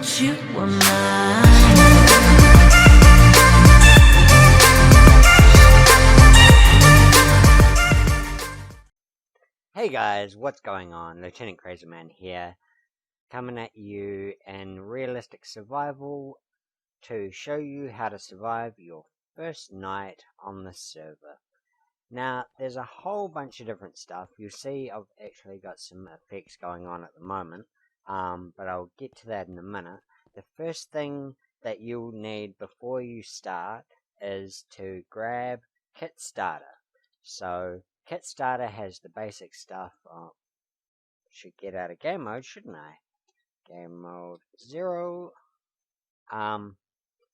thought you were mine. Hey guys, what's going on? Lieutenant Crazyman here, coming at you in realistic survival to show you how to survive your first night on the server. Now, there's a whole bunch of different stuff. You'll see I've actually got some effects going on at the moment, but I'll get to that in a minute. The first thing that you'll need before you start is to grab Kit Starter. So, Kit Starter has the basic stuff. Should get out of game mode, shouldn't I? Game mode 0.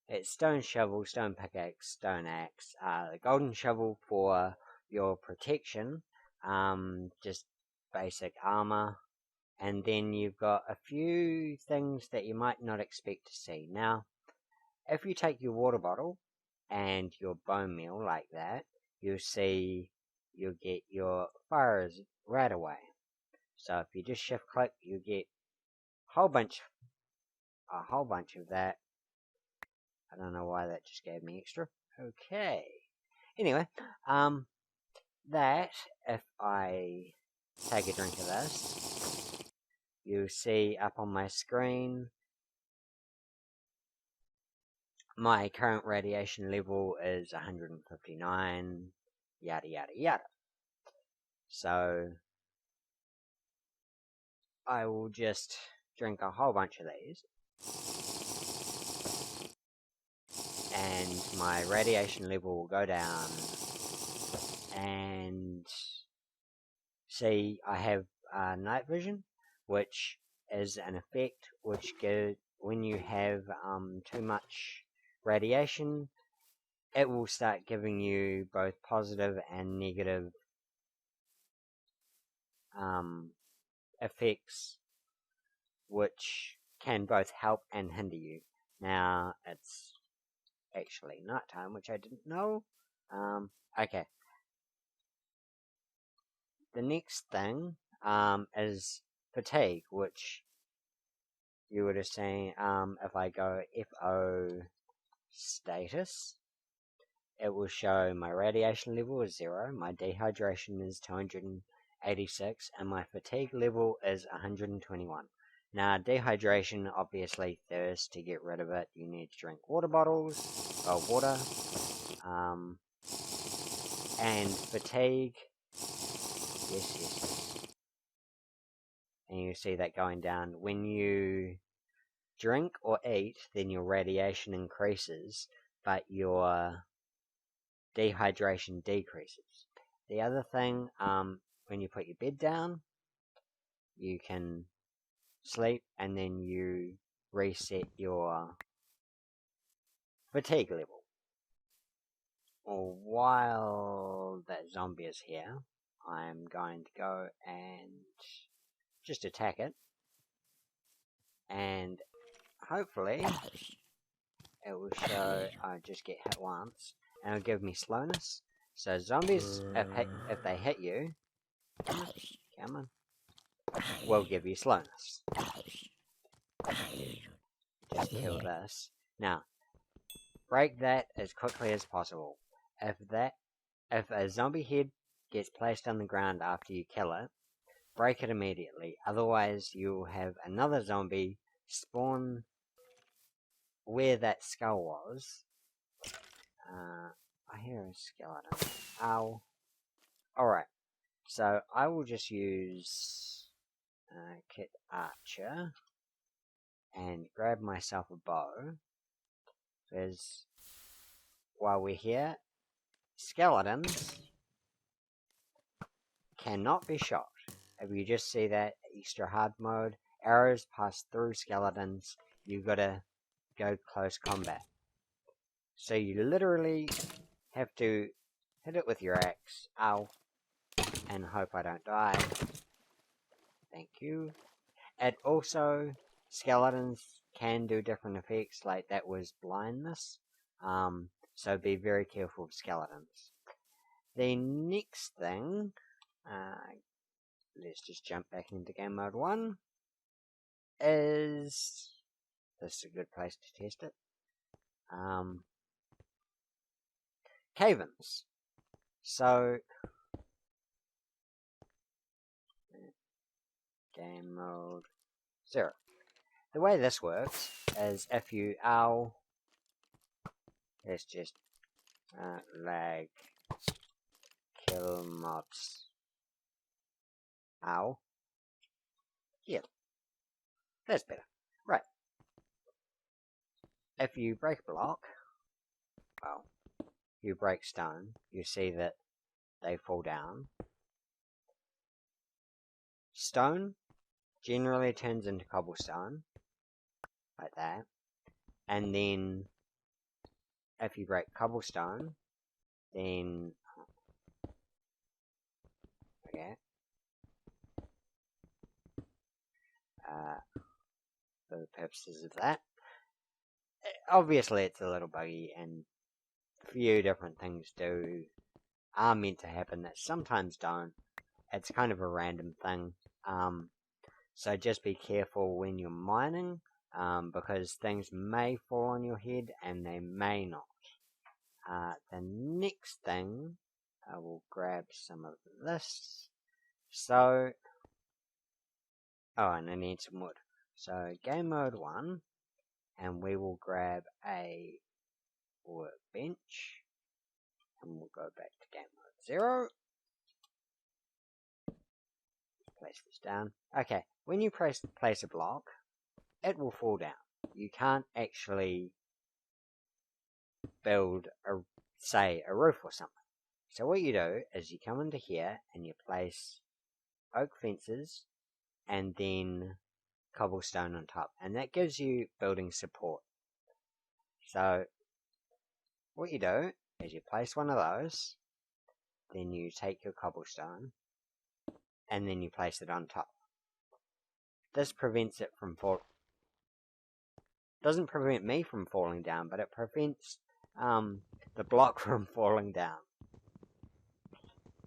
It's stone shovel, stone pickaxe, stone axe, the golden shovel for your protection, just basic armor, and then you've got a few things that you might not expect to see. Now, if you take your water bottle and your bone meal like that, you'll get your fires right away. So if you just shift click, you get a whole bunch of that. I don't know why that just gave me extra. Okay. Anyway, that, if I take a drink of this, you'll see up on my screen my current radiation level is 159, yada yada yada. So, I will just drink a whole bunch of these. And my radiation level will go down, and see I have night vision, which is an effect which gives, when you have too much radiation, it will start giving you both positive and negative effects, which can both help and hinder you. Now, it's actually nighttime, which I didn't know. Okay. The next thing is fatigue, which you would have seen if I go FO status, it will show my radiation level is 0, my dehydration is 286, and my fatigue level is 121. Now, dehydration, obviously thirst. To get rid of it, you need to drink water bottles, or water. And fatigue, yes. And you see that going down. When you drink or eat, then your radiation increases, but your dehydration decreases. The other thing, when you put your bed down, you can sleep, and then you reset your fatigue level. Well, while that zombie is here, I'm going to go and just attack it, and hopefully it will show I just get hit once, and it'll give me slowness. So zombies, if they hit you, come on, will give you slowness. Just kill this. Now, break that as quickly as possible. If a zombie head gets placed on the ground after you kill it, break it immediately. Otherwise, you'll have another zombie spawn where that skull was. I hear a skeleton. Ow. Alright, so I will just use Kit Archer and grab myself a bow, because while we're here, skeletons cannot be shot. If you just see that extra hard mode, arrows pass through skeletons, you gotta go close combat. So you literally have to hit it with your axe, ow, and hope I don't die. Thank you. And also, skeletons can do different effects, like that was blindness, so be very careful of skeletons. The next thing, let's just jump back into game mode 1, is this is a good place to test it. Cave-ins. So, game mode 0. The way this works is if you owl, let's just lag kill mobs owl. Yeah, that's better. Right. If you break a block, well, you break stone, you see that they fall down. Stone generally turns into cobblestone, like that. And then, if you break cobblestone, then, okay, for the purposes of that, obviously it's a little buggy, and a few different things are meant to happen that sometimes don't. It's kind of a random thing. So just be careful when you're mining, because things may fall on your head and they may not. The next thing, I will grab some of this. So, and I need some wood. So game mode 1, and we will grab a workbench, and we'll go back to game mode 0. Place this down. Okay, when you place a block, it will fall down. You can't actually build say a roof or something. So what you do is you come into here and you place oak fences and then cobblestone on top, and that gives you building support. So what you do is you place one of those, then you take your cobblestone and then you place it on top. This prevents it from doesn't prevent me from falling down, but it prevents the block from falling down.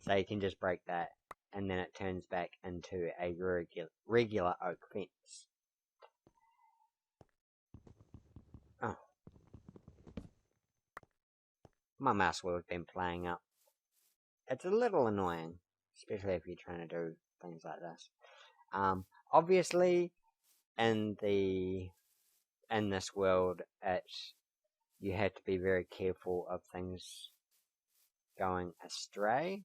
So you can just break that, and then it turns back into a regular oak fence. Oh. My mouse wheel has been playing up. It's a little annoying, especially if you're trying to do things like this. Obviously, in this world, you have to be very careful of things going astray.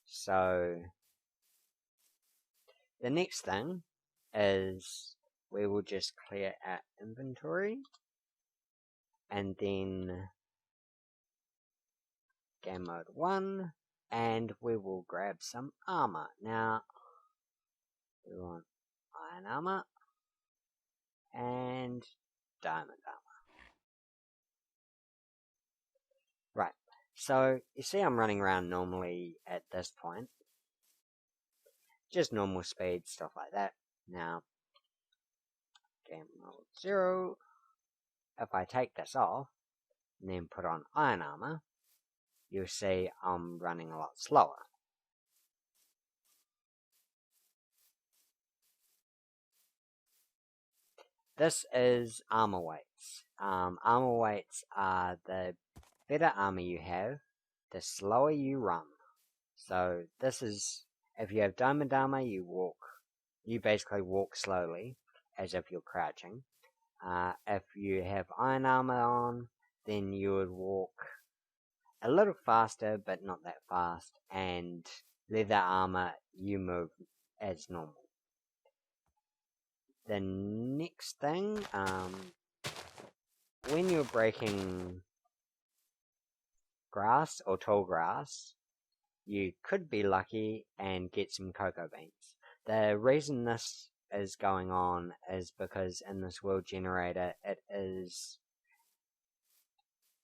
So the next thing is we will just clear our inventory, and then game mode 1, and we will grab some armor. Now we want iron armor and diamond armor. Right, so you see I'm running around normally at this point. Just normal speed, stuff like that. Now, game mode 0. If I take this off, and then put on iron armor, you'll see I'm running a lot slower. This is armor weights. Armor weights are the better armor you have, the slower you run. So this is, if you have diamond armor, you basically walk slowly, as if you're crouching. If you have iron armor on, then you would walk a little faster, but not that fast. And leather armor, you move as normal. The next thing, when you're breaking grass or tall grass, you could be lucky and get some cocoa beans. The reason this is going on is because in this world generator,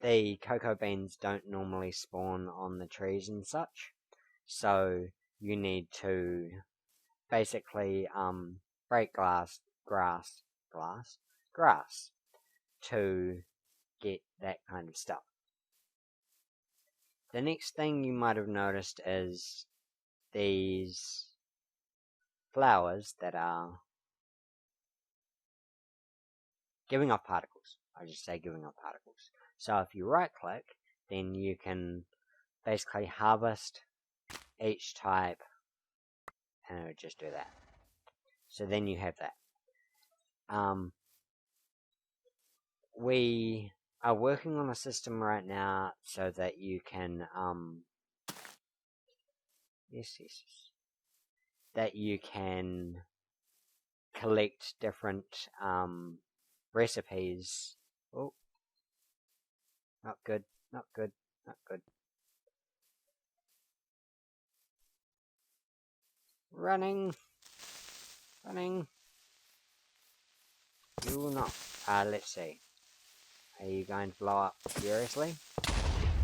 the cocoa beans don't normally spawn on the trees and such, so you need to basically break grass to get that kind of stuff. The next thing you might have noticed is these flowers that are giving off particles. I just say giving off particles. So if you right click, then you can basically harvest each type, and it would just do that. So then you have that. We are working on a system right now so that you can that you can collect different recipes. Oh, not good, not good, not good. Running. You will not. Let's see. Are you going to blow up furiously?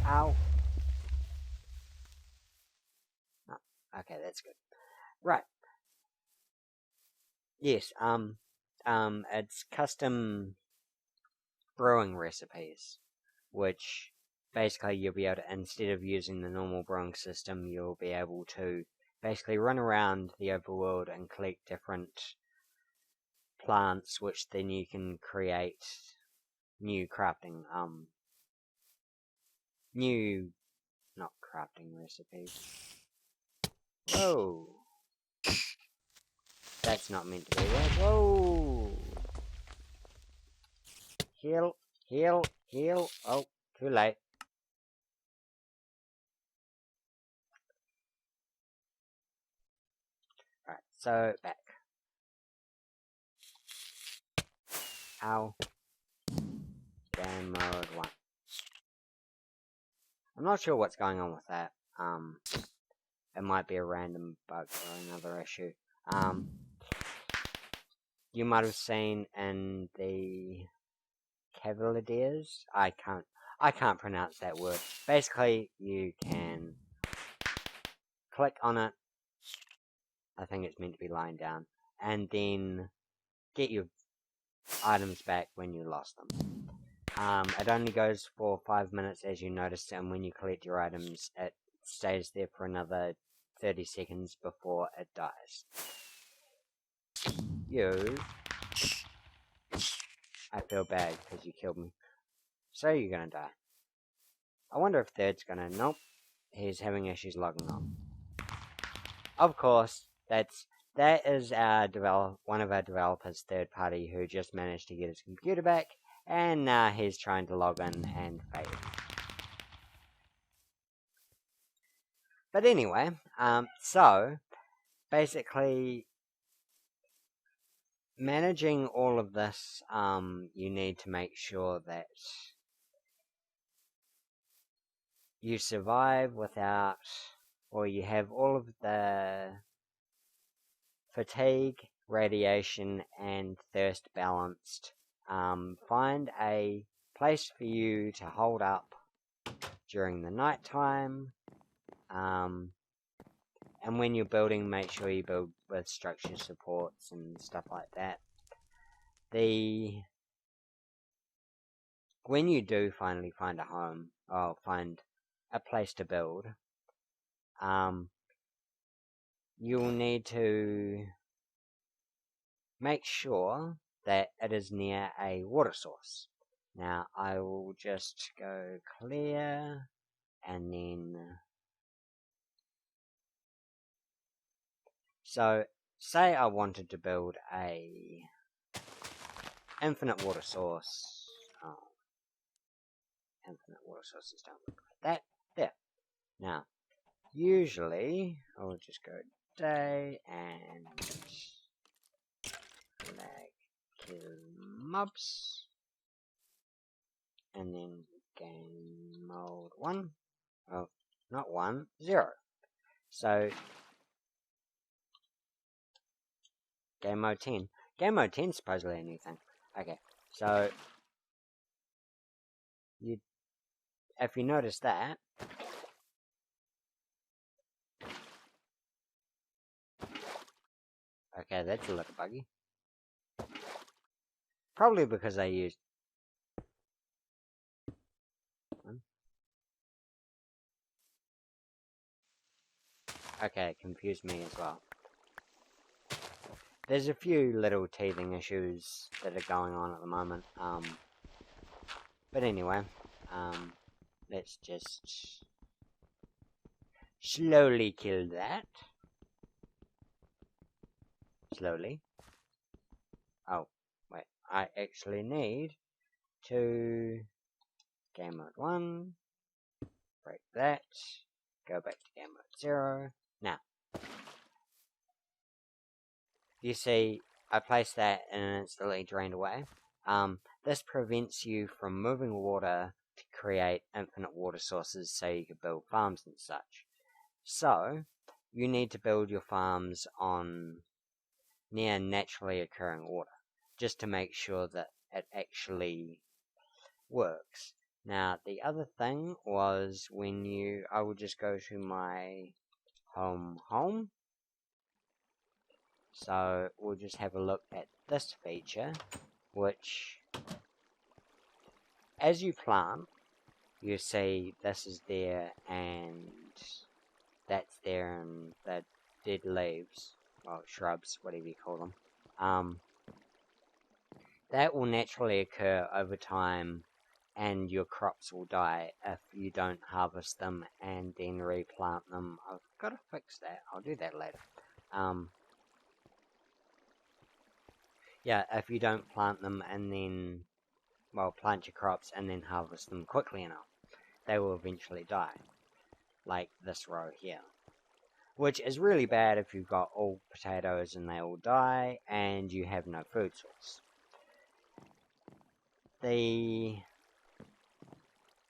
Ow. Oh, okay, that's good. Right. Yes, it's custom brewing recipes, which basically you'll be able to, instead of using the normal brewing system, you'll be able to basically run around the overworld and collect different plants, which then you can create new crafting, not crafting recipes. Whoa! That's not meant to be there. Whoa! Heal, heal, heal. Oh, too late. Right, so back. Ow. Game mode 1. I'm not sure what's going on with that. It might be a random bug or another issue. You might have seen in the Cavaliers. I can't pronounce that word. Basically, you can click on it. I think it's meant to be lying down, and then get your items back when you lost them. It only goes for 5 minutes, as you noticed, and when you collect your items, it stays there for another 30 seconds before it dies. I feel bad because you killed me. So you're gonna die. I wonder if Third's gonna... Nope. He's having issues logging on. Of course, that is one of our developers, third party, who just managed to get his computer back, and now he's trying to log in and failed. But anyway, so basically, managing all of this, you need to make sure that you survive without, or you have all of the fatigue, radiation, and thirst balanced. Find a place for you to hold up during the night time. And when you're building, make sure you build with structure supports and stuff like that. When you do finally find a home, or find a place to build, you'll need to make sure that it is near a water source. Now, I will just go clear, and then... So, say I wanted to build a infinite water source. Oh, infinite water sources don't look like that. There. Now, usually, I'll just go day and flag kill mobs, and then game mode 1. Oh, not 1, 0. So, game mode 10. Game mode 10 is supposedly a new thing. Okay, so if you notice that, okay, that's a little buggy. Probably because I used one. Okay, it confused me as well. there's a few little teething issues that are going on at the moment. But anyway, let's just slowly kill that. Slowly. Oh, wait, I actually need to game mode 1, break that, go back to game mode 0. Now, you see, I placed that and it instantly drained away. This prevents you from moving water to create infinite water sources so you can build farms and such. So, you need to build your farms on near naturally occurring water, just to make sure that it actually works. Now, the other thing was I will just go to my home. So, we'll just have a look at this feature, which, as you plant, you see this is there and that's there, and the dead leaves, well, shrubs, whatever you call them, that will naturally occur over time, and your crops will die if you don't harvest them and then replant them. I've got to fix that. I'll do that later. Yeah, if you don't plant them and then, well, plant your crops and then harvest them quickly enough, they will eventually die. Like this row here. Which is really bad if you've got all potatoes and they all die and you have no food source.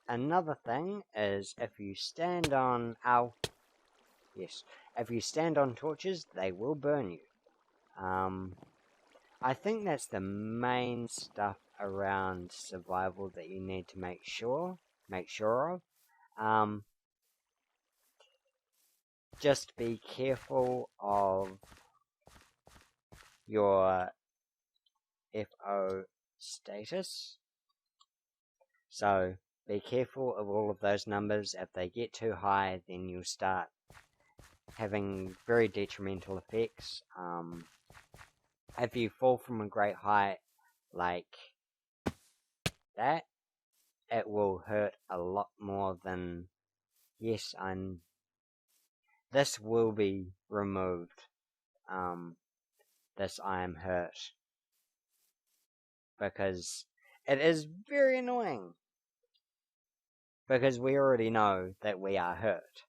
Another thing is if you stand on if you stand on torches, they will burn you. I think that's the main stuff around survival that you need to make sure of. Just be careful of your FO status. So be careful of all of those numbers. If they get too high, then you'll start having very detrimental effects. If you fall from a great height, like that, it will hurt a lot more than... Yes, this will be removed. This I am hurt. Because it is very annoying. Because we already know that we are hurt.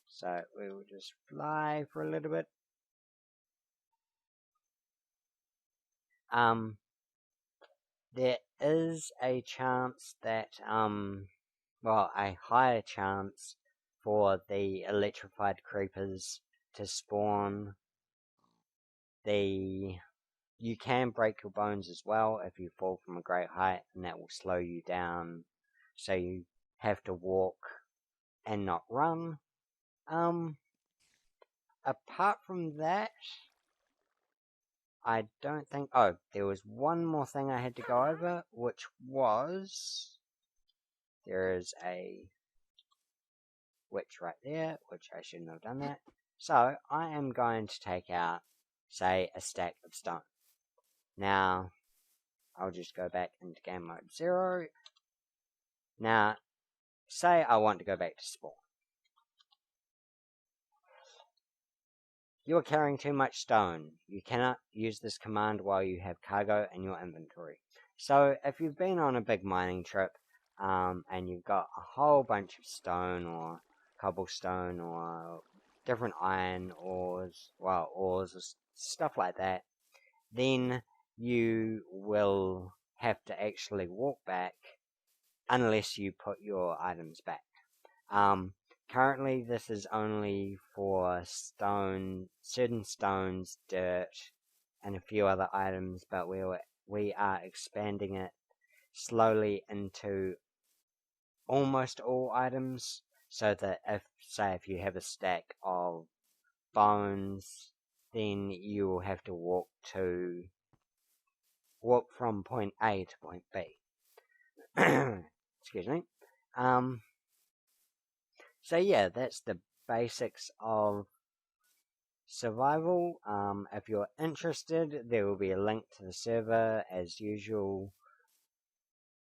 So we will just fly for a little bit. There is a chance that, well, a higher chance for the electrified creepers to spawn. You can break your bones as well if you fall from a great height, and that will slow you down, so you have to walk and not run. Apart from that, I don't think... Oh, there was one more thing I had to go over, which was... There is a witch right there, which I shouldn't have done that. So, I am going to take out, say, a stack of stone. Now, I'll just go back into game mode 0. Now, say I want to go back to spawn. You are carrying too much stone. You cannot use this command while you have cargo in your inventory. So, if you've been on a big mining trip, and you've got a whole bunch of stone or cobblestone or different iron ores, well, ores or stuff like that, then you will have to actually walk back unless you put your items back. Currently this is only for stone, certain stones, dirt, and a few other items, but we are expanding it slowly into almost all items, so that if you have a stack of bones, then you will have to walk from point A to point B. Excuse me. So yeah, that's the basics of survival. If you're interested, there will be a link to the server as usual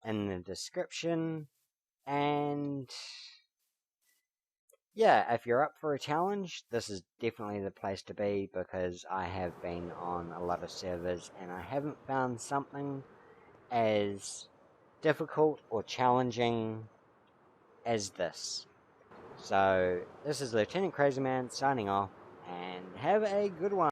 in the description. And yeah, if you're up for a challenge, this is definitely the place to be, because I have been on a lot of servers and I haven't found something as difficult or challenging as this. So, this is Lieutenant Crazyman signing off, and have a good one.